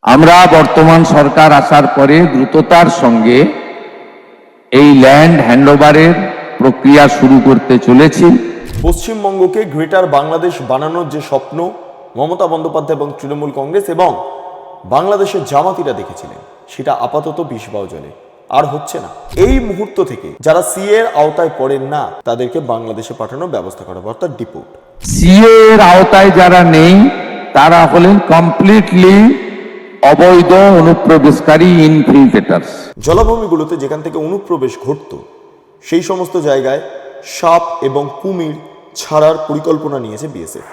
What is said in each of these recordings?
আমরা বর্তমান সরকার আসার পরে দ্রুততার সঙ্গে এই ল্যান্ড হ্যান্ডওভারের প্রক্রিয়া শুরু করতে চলেছি। পশ্চিমবঙ্গকে গ্রেটার বাংলাদেশ বানানোর যে স্বপ্ন মমতা বন্দ্যোপাধ্যায় এবং তৃণমূল কংগ্রেস এবং বাংলাদেশের জামাতিরা দেখেছিলেন, সেটা আপাতত বিষবাও জলে আর হচ্ছে না। এই মুহূর্ত থেকে যারা সিএ এর আওতায় পড়েন না তাদেরকে বাংলাদেশে পাঠানোর ব্যবস্থা করা হবে, অর্থাৎ ডিপোর্ট। সিএ এর আওতায় যারা নেই তারা হলেন কমপ্লিটলি অবৈধ অনুপ্রবেশকারী ইনফিল্ট্রেটার্স। জলাভূমিগুলোতে যেখান থেকে অনুপ্রবেশ ঘটত সেই সমস্ত জায়গায় সাপ এবং কুমির ছাড়ার পরিকল্পনা নিয়েছে বিএসএফ।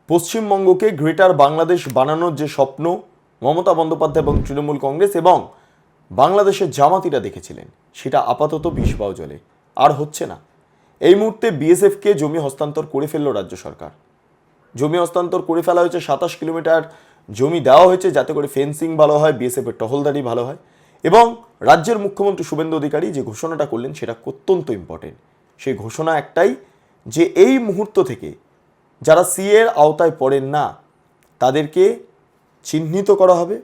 পশ্চিমবঙ্গকে গ্রেটার বাংলাদেশ বানানোর যে স্বপ্ন মমতা বন্দ্যোপাধ্যায় এবং তৃণমূল কংগ্রেস এবং বাংলাদেশের জামাতিরা দেখেছিলেন, সেটা আপাতত বিষবাও জলে আর হচ্ছে না। এই মুহূর্তে বিএসএফকে জমি হস্তান্তর করে ফেলল রাজ্য সরকার। জমি হস্তান্তর করে ফেলা হয়েছে, 27 কিলোমিটার জমি দেওয়া হয়েছে যাতে করে ফেন্সিং ভালো হয়, বিএসএফের টহলদারি ভালো হয়। এবং রাজ্যের মুখ্যমন্ত্রী শুভেন্দু অধিকারী যে ঘোষণাটা করলেন সেটা অত্যন্ত ইম্পর্টেন্ট। সেই ঘোষণা একটাই, যে এই মুহূর্ত থেকে যারা সিএ এর আওতায় পড়েন না তাদেরকে চিহ্নিত করা হবে,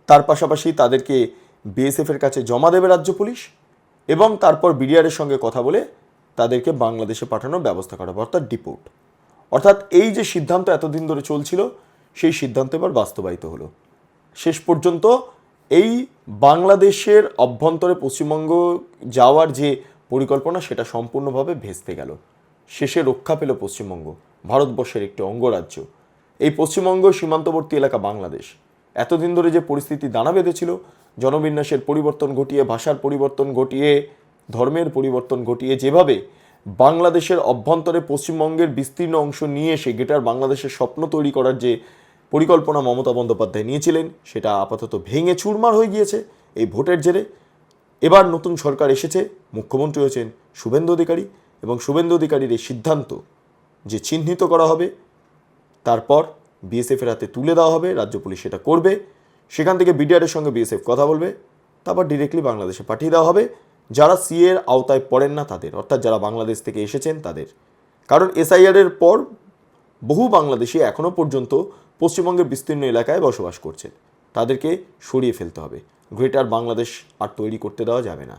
তার পাশাপাশি তাদেরকে বিএসএফের কাছে জমা দেবে রাজ্য পুলিশ এবং তারপর বিডিআরের সঙ্গে কথা বলে তাদেরকে বাংলাদেশে পাঠানোর ব্যবস্থা করা হবে, অর্থাৎ ডিপোর্ট। অর্থাৎ এই যে সিদ্ধান্ত এতদিন ধরে চলছিল সেই সিদ্ধান্ত এবার বাস্তবায়িত হলো। শেষ পর্যন্ত এই বাংলাদেশের অভ্যন্তরে পশ্চিমবঙ্গ যাওয়ার যে পরিকল্পনা সেটা সম্পূর্ণভাবে ভেস্তে গেল। শেষে রক্ষা পেল পশ্চিমবঙ্গ, ভারতবর্ষের একটি অঙ্গরাজ্য। এই পশ্চিমবঙ্গ সীমান্তবর্তী এলাকা বাংলাদেশ। এতদিন ধরে যে পরিস্থিতি দানা বেঁধেছিল, জনবিন্যাসের পরিবর্তন ঘটিয়ে, ভাষার পরিবর্তন ঘটিয়ে, ধর্মের পরিবর্তন ঘটিয়ে যেভাবে বাংলাদেশের অভ্যন্তরে পশ্চিমবঙ্গের বিস্তীর্ণ অংশ নিয়ে এসে গ্রেটার বাংলাদেশের স্বপ্ন তৈরি করার যে পরিকল্পনা মমতা বন্দ্যোপাধ্যায় নিয়েছিলেন সেটা আপাতত ভেঙে চুরমার হয়ে গিয়েছে এই ভোটের জেরে। এবার নতুন সরকার এসেছে, মুখ্যমন্ত্রী হয়েছেন শুভেন্দু অধিকারী এবং শুভেন্দু অধিকারীর এই সিদ্ধান্ত যে চিহ্নিত করা হবে, তারপর বিএসএফের হাতে তুলে দেওয়া হবে, রাজ্য পুলিশ সেটা করবে, সেখান থেকে বিডিআরের সঙ্গে বিএসএফ কথা বলবে, তারপর ডিরেক্টলি বাংলাদেশে পাঠিয়ে দেওয়া হবে যারা সিএ এর আওতায় পড়েন না তাদের, অর্থাৎ যারা বাংলাদেশ থেকে এসেছেন তাদের। কারণ এসআইআর এর পর বহু বাংলাদেশি এখনও পর্যন্ত পশ্চিমবঙ্গের বিস্তীর্ণ এলাকায় বসবাস করছেন, তাদেরকে সরিয়ে ফেলতে হবে। গ্রেটার বাংলাদেশ আর তৈরি করতে দেওয়া যাবে না।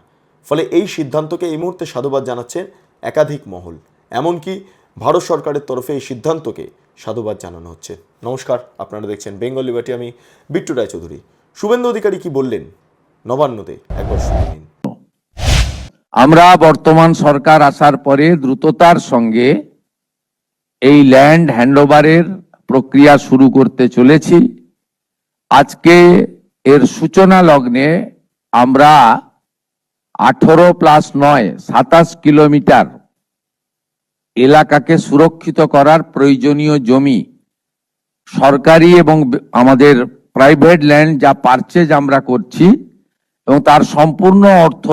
ফলে এই সিদ্ধান্তকে এই মুহূর্তে সাধুবাদ জানাচ্ছেন একাধিক মহল, এমনকি ভারত সরকারের তরফে এই সিদ্ধান্তকে সাধুবাদ জানানো হচ্ছে। নমস্কার, আপনারা দেখছেন বেঙ্গল লিবার্টি, আমি বিট্টু রায়চৌধুরী। শুভেন্দু অধিকারী কি বললেন নবান্নতে একবার শুনে নিন। আমরা বর্তমান সরকার আসার পরে দ্রুততার সঙ্গে এই ল্যান্ড হ্যান্ডওভারের প্রক্রিয়া শুরু করতে চলেছি। আজকে এর সূচনা লগ্নে আমরা 18+9 27 কিলোমিটার এলাকাকে সুরক্ষিত করার প্রয়োজনীয় জমি, সরকারি এবং আমাদের প্রাইভেট ল্যান্ড যা পারচেজ আমরা করছি এবং তার সম্পূর্ণ অর্থ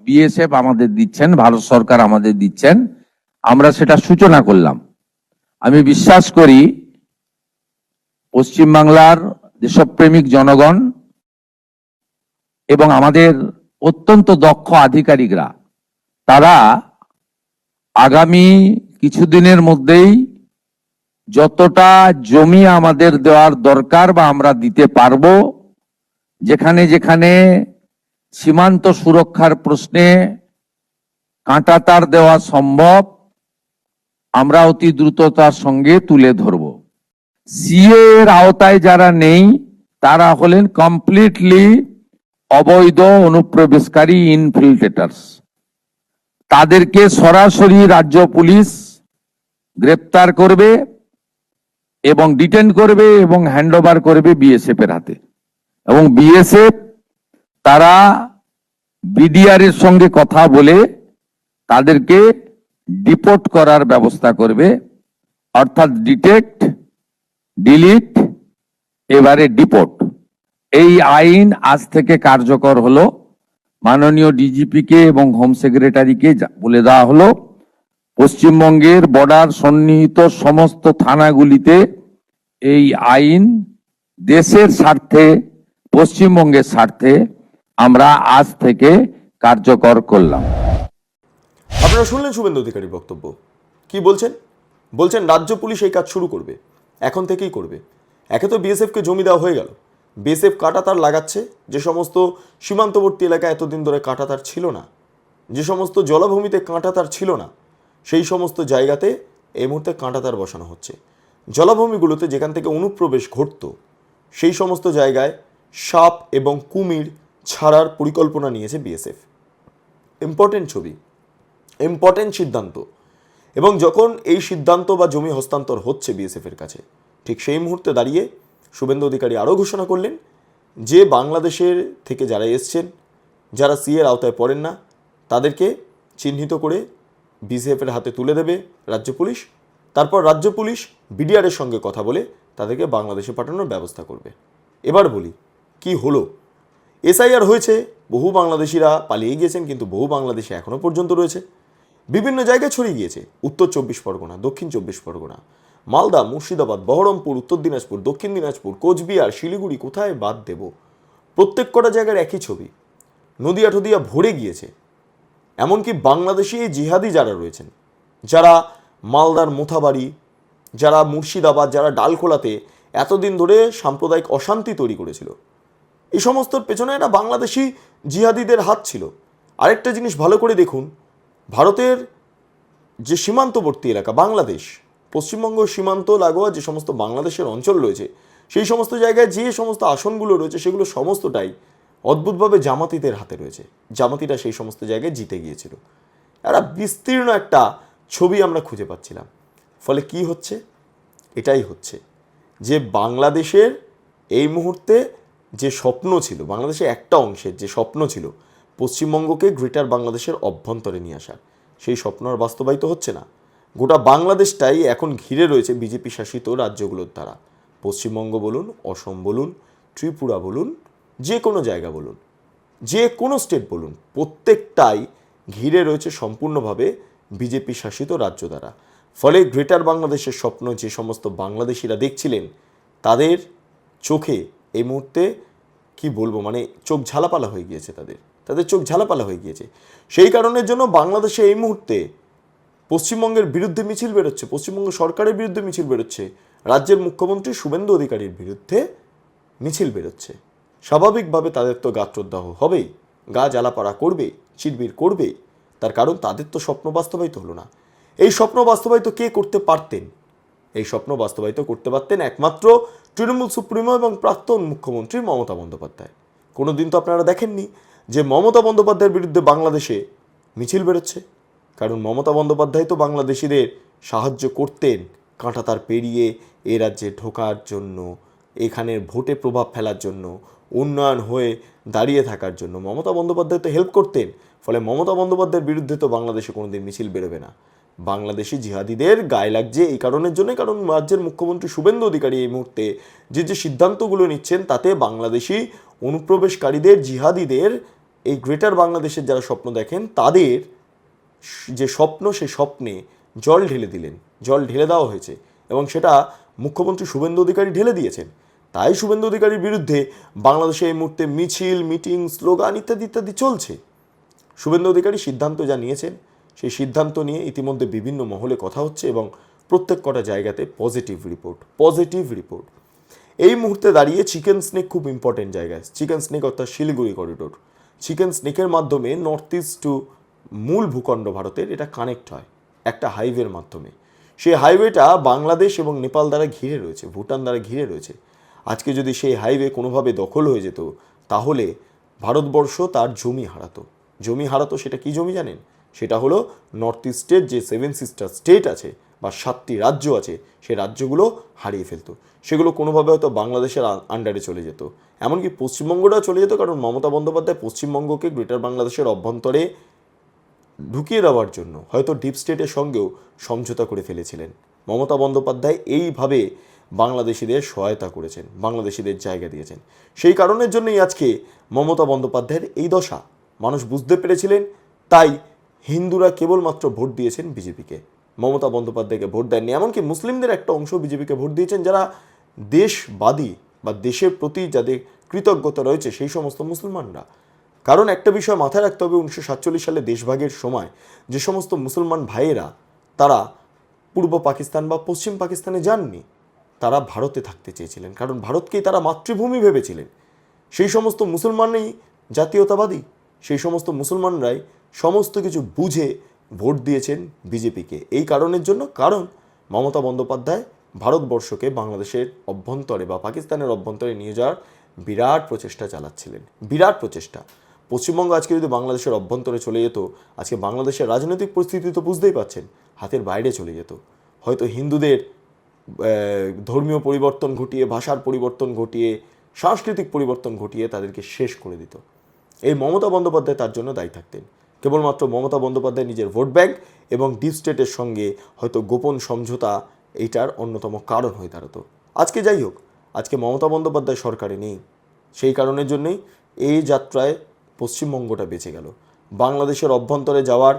বিএসএফ আমাদের দিচ্ছেন, ভারত সরকার আমাদের দিচ্ছেন, আমরা সেটা সূচনা করলাম। আমি বিশ্বাস করি পশ্চিমবাংলার দেশপ্রেমিক জনগণ এবং আমাদের অত্যন্ত দক্ষ আধিকারিকরা তারা আগামী কিছুদিনের মধ্যেই যতটা জমি আমাদের দেওয়ার দরকার বা আমরা দিতে পারবো, যেখানে যেখানে সীমান্ত সুরক্ষার প্রশ্নে কাঁটাতার দেওয়া সম্ভব আমরা অতি দ্রুততার সঙ্গে তুলে ধরব। সিএ এর আওতায় যারা নেই তারা হলেন কমপ্লিটলি অবৈধ অনুপ্রবেশকারী ইনফিল্ট্রেটার্স। তাদেরকে সরাসরি রাজ্য পুলিশ গ্রেপ্তার করবে এবং ডিটেন করবে এবং হ্যান্ডওভার করবে বিএসএফ এর হাতে। এবং বিএসএফ তারা বিডিআর এর সঙ্গে কথা বলে তাদেরকে ডিপোর্ট করার ব্যবস্থা করবে, অর্থাৎ ডিটেক্ট, ডিলিট, এবারে ডিপোর্ট। এই আইন আজ থেকে কার্যকর হলো। মাননীয় ডিজিপিকে এবং হোম সেক্রেটারিকে বলে দেওয়া হলো পশ্চিমবঙ্গের বর্ডার সন্নিহিত সমস্ত থানাগুলিতে এই আইন দেশের স্বার্থে, পশ্চিমবঙ্গের স্বার্থে আমরা আজ থেকে কার্যকর করলাম। আপনারা শুনলেন শুভেন্দু অধিকারীর বক্তব্য। কি বলছেন? বলছেন রাজ্য পুলিশ এই কাজ শুরু করবে, এখন থেকেই করবে। একে তো বিএসএফকে জমি দেওয়া হয়ে গেল, বিএসএফ কাঁটাতার লাগাচ্ছে। যে সমস্ত সীমান্তবর্তী এলাকায় এতদিন ধরে কাঁটাতার ছিল না, যে সমস্ত জলাভূমিতে কাঁটাতার ছিল না, সেই সমস্ত জায়গাতে এই মুহূর্তে কাঁটাতার বসানো হচ্ছে। জলাভূমিগুলোতে যেখান থেকে অনুপ্রবেশ ঘটত সেই সমস্ত জায়গায় সাপ এবং কুমির ছাড়ার পরিকল্পনা নিয়েছে বিএসএফ। ইম্পর্টেন্ট ছবি, ইম্পর্টেন্ট সিদ্ধান্ত। এবং যখন এই সিদ্ধান্ত বা জমি হস্তান্তর হচ্ছে বিএসএফের কাছে, ঠিক সেই মুহূর্তে দাঁড়িয়ে শুভেন্দু অধিকারী আরও ঘোষণা করলেন যে বাংলাদেশের থেকে যারা এসছেন, যারা সিএর আওতায় পড়েন না, তাদেরকে চিহ্নিত করে বিএসএফের হাতে তুলে দেবে রাজ্য পুলিশ। তারপর রাজ্য পুলিশ বিডিআরের সঙ্গে কথা বলে তাদেরকে বাংলাদেশে পাঠানোর ব্যবস্থা করবে। এবার বলি কি হলো। এসআইআর হয়েছে, বহু বাংলাদেশিরা পালিয়ে গিয়েছেন, কিন্তু বহু বাংলাদেশি এখনও পর্যন্ত রয়েছে, বিভিন্ন জায়গায় ছড়িয়ে গিয়েছে। উত্তর 24 পরগনা, দক্ষিণ 24 পরগনা, মালদা, মুর্শিদাবাদ, বহরমপুর, উত্তর দিনাজপুর, দক্ষিণ দিনাজপুর, কোচবিহার, শিলিগুড়ি, কোথায় বাদ দেব? প্রত্যেক কটা জায়গার একই ছবি। নদিয়া টদিয়া ভরে গিয়েছে। এমনকি বাংলাদেশি জিহাদি যারা রয়েছেন, যারা মালদার মোথাবাড়ি, যারা মুর্শিদাবাদ, যারা ডালখোলাতে এতদিন ধরে সাম্প্রদায়িক অশান্তি তৈরি করেছিল, এই সমস্তর পেছনে একটা বাংলাদেশি জিহাদিদের হাত ছিল। আরেকটা জিনিস ভালো করে দেখুন, ভারতের যে সীমান্তবর্তী এলাকা বাংলাদেশ, পশ্চিমবঙ্গ সীমান্ত লাগোয়া যে সমস্ত বাংলাদেশের অঞ্চল রয়েছে, সেই সমস্ত জায়গায় যে সমস্ত আসনগুলো রয়েছে সেগুলো সমস্তটাই অদ্ভুতভাবে জামাতিদের হাতে রয়েছে। জামাতিরা সেই সমস্ত জায়গায় জিতে গিয়েছিল। একটা বিস্তীর্ণ একটা ছবি আমরা খুঁজে পাচ্ছিলাম। ফলে কি হচ্ছে? এটাই হচ্ছে যে বাংলাদেশের এই মুহূর্তে যে স্বপ্ন ছিল, বাংলাদেশের একটা অংশের যে স্বপ্ন ছিল পশ্চিমবঙ্গকে গ্রেটার বাংলাদেশের অভ্যন্তরে নিয়ে আসার, সেই স্বপ্ন আর বাস্তবায়িত হচ্ছে না। গোটা বাংলাদেশটাই এখন ঘিরে রয়েছে বিজেপি শাসিত রাজ্যগুলোর দ্বারা। পশ্চিমবঙ্গ বলুন, অসম বলুন, ত্রিপুরা বলুন, যে কোনো জায়গা বলুন, যে কোনো স্টেট বলুন, প্রত্যেকটাই ঘিরে রয়েছে সম্পূর্ণভাবে বিজেপি শাসিত রাজ্য দ্বারা। ফলে গ্রেটার বাংলাদেশের স্বপ্ন যে সমস্ত বাংলাদেশিরা দেখছিলেন, তাদের চোখে এই মুহূর্তে কি বলবো, মানে চোখ ঝালাপালা হয়ে গিয়েছে, তাদের চোখ ঝালাপালা হয়ে গিয়েছে। সেই কারণের জন্য বাংলাদেশে এই মুহূর্তে পশ্চিমবঙ্গের বিরুদ্ধে মিছিল বেরোচ্ছে, পশ্চিমবঙ্গ সরকারের বিরুদ্ধে মিছিল বেরোচ্ছে, রাজ্যের মুখ্যমন্ত্রী শুভেন্দু অধিকারীর বিরুদ্ধে মিছিল বেরোচ্ছে। স্বাভাবিকভাবে তাদের তো গাত্রদাহ হবেই, গা জ্বালাপাড়া করবে, চিরবির করবে। তার কারণ তাদের তো স্বপ্ন বাস্তবায়িত হলো না। এই স্বপ্ন বাস্তবায়িত কে করতে পারতেন? এই স্বপ্ন বাস্তবায়িত করতে পারতেন একমাত্র তৃণমূল সুপ্রিমো এবং প্রাক্তন মুখ্যমন্ত্রী মমতা বন্দ্যোপাধ্যায়। কোনোদিন তো আপনারা দেখেননি যে মমতা বন্দ্যোপাধ্যায়ের বিরুদ্ধে বাংলাদেশে মিছিল বেরোচ্ছে। কারণ মমতা বন্দ্যোপাধ্যায় তো বাংলাদেশিদের সাহায্য করতেন কাঁটাতার পেরিয়ে এ রাজ্যে ঢোকার জন্য, এখানের ভোটে প্রভাব ফেলার জন্য, উন্নয়ন হয়ে দাঁড়িয়ে থাকার জন্য মমতা বন্দ্যোপাধ্যায় তো হেল্প করতেন। ফলে মমতা বন্দ্যোপাধ্যায়ের বিরুদ্ধে তো বাংলাদেশে কোনোদিন মিছিল বেরোবে না। বাংলাদেশি জিহাদিদের গায়ে লাগছে এই কারণের জন্য, কারণ রাজ্যের মুখ্যমন্ত্রী শুভেন্দু অধিকারী এই মুহূর্তে যে সিদ্ধান্তগুলো নিচ্ছেন তাতে বাংলাদেশি অনুপ্রবেশকারীদের, জিহাদিদের, এই গ্রেটার বাংলাদেশের যারা স্বপ্ন দেখেন তাদের যে স্বপ্ন, সেই স্বপ্নে জল ঢেলে দেওয়া হয়েছে এবং সেটা মুখ্যমন্ত্রী শুভেন্দু অধিকারী ঢেলে দিয়েছেন। তাই শুভেন্দু অধিকারীর বিরুদ্ধে বাংলাদেশে এই মুহূর্তে মিছিল, মিটিং, স্লোগান ইত্যাদি ইত্যাদি চলছে। শুভেন্দু অধিকারী সিদ্ধান্ত যা নিয়েছেন, সেই সিদ্ধান্ত নিয়ে ইতিমধ্যে বিভিন্ন মহলে কথা হচ্ছে এবং প্রত্যেক কটা জায়গাতে পজিটিভ রিপোর্ট। এই মুহূর্তে দাঁড়িয়ে চিকেন স্নেক খুব ইম্পর্টেন্ট জায়গায়। চিকেন স্নেক অর্থাৎ শিলিগুড়ি করিডোর। চিকেন স্নেকের মাধ্যমে নর্থ ইস্ট টু মূল ভূখণ্ড ভারতের এটা কানেক্ট হয় একটা হাইওয়ের মাধ্যমে। সেই হাইওয়েটা বাংলাদেশ এবং নেপাল দ্বারা ঘিরে রয়েছে, ভুটান দ্বারা ঘিরে রয়েছে। আজকে যদি সেই হাইওয়ে কোনোভাবে দখল হয়ে যেত, তাহলে ভারতবর্ষ তার জমি হারাতো। সেটা কি জমি জানেন? সেটা হলো নর্থ ইস্টের যে 7 সিস্টার স্টেট আছে বা 7টি রাজ্য আছে, সেই রাজ্যগুলো হারিয়ে ফেলতো। সেগুলো কোনোভাবে হয়তো বাংলাদেশের আন্ডারে চলে যেত, এমনকি পশ্চিমবঙ্গটাও চলে যেত। কারণ মমতা বন্দ্যোপাধ্যায় পশ্চিমবঙ্গকে গ্রেটার বাংলাদেশের অভ্যন্তরে ঢুকিয়ে দেওয়ার জন্য হয়তো ডিপ স্টেটের সঙ্গেও সমঝোতা করে ফেলেছিলেন। মমতা বন্দ্যোপাধ্যায় এইভাবে বাংলাদেশিদের সহায়তা করেছেন, বাংলাদেশিদের জায়গা দিয়েছেন। সেই কারণের জন্যই আজকে মমতা বন্দ্যোপাধ্যায়ের এই দশা মানুষ বুঝতে পেরেছিলেন। তাই হিন্দুরা কেবলমাত্র ভোট দিয়েছেন বিজেপিকে, মমতা বন্দ্যোপাধ্যায়কে ভোট দেননি। এমনকি মুসলিমদের একটা অংশ বিজেপিকে ভোট দিয়েছেন, যারা দেশবাদী বা দেশের প্রতি যাদের কৃতজ্ঞতা রয়েছে সেই সমস্ত মুসলমানরা। কারণ একটা বিষয় মাথায় রাখতে হবে, 1947 সালে দেশভাগের সময় যে সমস্ত মুসলমান ভাইয়েরা তারা পূর্ব পাকিস্তান বা পশ্চিম পাকিস্তানে যাননি, তারা ভারতে থাকতে চেয়েছিলেন, কারণ ভারতকেই তারা মাতৃভূমি ভেবেছিলেন। সেই সমস্ত মুসলমানই জাতীয়তাবাদী, সেই সমস্ত মুসলমানরাই সমস্ত কিছু বুঝে ভোট দিয়েছেন বিজেপিকে। এই কারণের জন্য, কারণ মমতা বন্দ্যোপাধ্যায় ভারতবর্ষকে বাংলাদেশের অভ্যন্তরে বা পাকিস্তানের অভ্যন্তরে নিয়ে যাওয়ার বিরাট প্রচেষ্টা চালাচ্ছিলেন, বিরাট প্রচেষ্টা। পশ্চিমবঙ্গ আজকে যদি বাংলাদেশের অভ্যন্তরে চলে যেত, আজকে বাংলাদেশের রাজনৈতিক পরিস্থিতি তো বুঝতেই পাচ্ছেন, হাতের বাইরে চলে যেত। হয়তো হিন্দুদের ধর্মীয় পরিবর্তন ঘটিয়ে, ভাষার পরিবর্তন ঘটিয়ে, সাংস্কৃতিক পরিবর্তন ঘটিয়ে তাদেরকে শেষ করে দিত। এই মমতা বন্দ্যোপাধ্যায় তার জন্য দায়ী থাকতেন। কেবলমাত্র মমতা বন্দ্যোপাধ্যায় নিজের ভোট ব্যাংক এবং ডিপ স্টেটের সঙ্গে হয়তো গোপন সমঝোতা এইটার অন্যতম কারণ হয়ে দাঁড়াতো। আজকে যাই হোক, আজকে মমতা বন্দ্যোপাধ্যায় সরকারে নেই, সেই কারণের জন্যই এই যাত্রায় পশ্চিমবঙ্গটা বেঁচে গেল। বাংলাদেশের অভ্যন্তরে যাওয়ার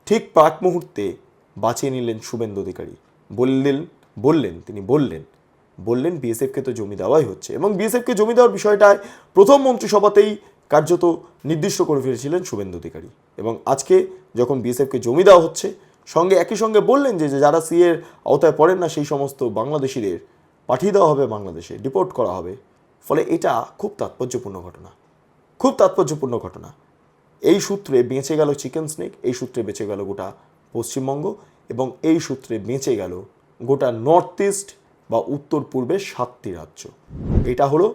ঠিক প্রাক মুহূর্তে বাঁচিয়ে নিলেন শুভেন্দু অধিকারী। বললেন বিএসএফকে তো জমি দেওয়াই হচ্ছে, এবং বিএসএফকে জমি দেওয়ার বিষয়টায় প্রথম মন্ত্রিসভাতেই কার্যত নির্দিষ্ট করে ফেলেছিলেন শুভেন্দু অধিকারী। এবং আজকে যখন বিএসএফকে জমি দেওয়া হচ্ছে, একই সঙ্গে বললেন যে যারা সিএর আওতায় পড়েন না সেই সমস্ত বাংলাদেশিদের পাঠিয়ে দেওয়া হবে বাংলাদেশে, ডিপোর্ট করা হবে। ফলে এটা খুব তাৎপর্যপূর্ণ ঘটনা। এই সূত্রে বেঁচে গেল চিকেন স্নেক, এই সূত্রে বেঁচে গেল গোটা পশ্চিমবঙ্গ, এবং এই সূত্রে বেঁচে গেল গোটা নর্থ ইস্ট বা উত্তর পূর্বের 7টি রাজ্য। এটা হলো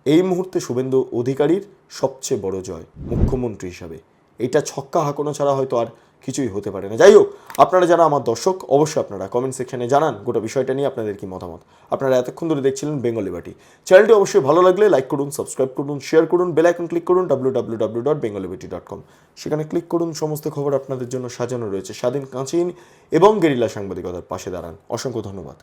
এই মুহূর্তে শুভেন্দু অধিকারীর সবচেয়ে বড় জয় মুখ্যমন্ত্রী হিসাবে। এটা ছক্কা হাঁকানো ছাড়া হয়তো আর কিছুই হতে পারে না। যাই হোক, আপনারা যারা আমার দর্শক, অবশ্যই আপনারা কমেন্ট সেকশনে জানান গোটা বিষয়টা নিয়ে আপনাদের কি মতামত। আপনারা এতক্ষণ ধরে দেখছিলেন বেঙ্গলি বাটি। চ্যানেলটি অবশ্যই ভালো লাগলে লাইক করুন, সাবস্ক্রাইব করুন, শেয়ার করুন, বেল আইকন ক্লিক করুন www.bengalibati.com। সেখানে ক্লিক করুন, সমস্ত খবর আপনাদের জন্য সাজানো রয়েছে। স্বাধীন, কাঁচিন এবং গেরিলা সাংবাদিকতার পাশে দাঁড়ান। অসংখ্য ধন্যবাদ।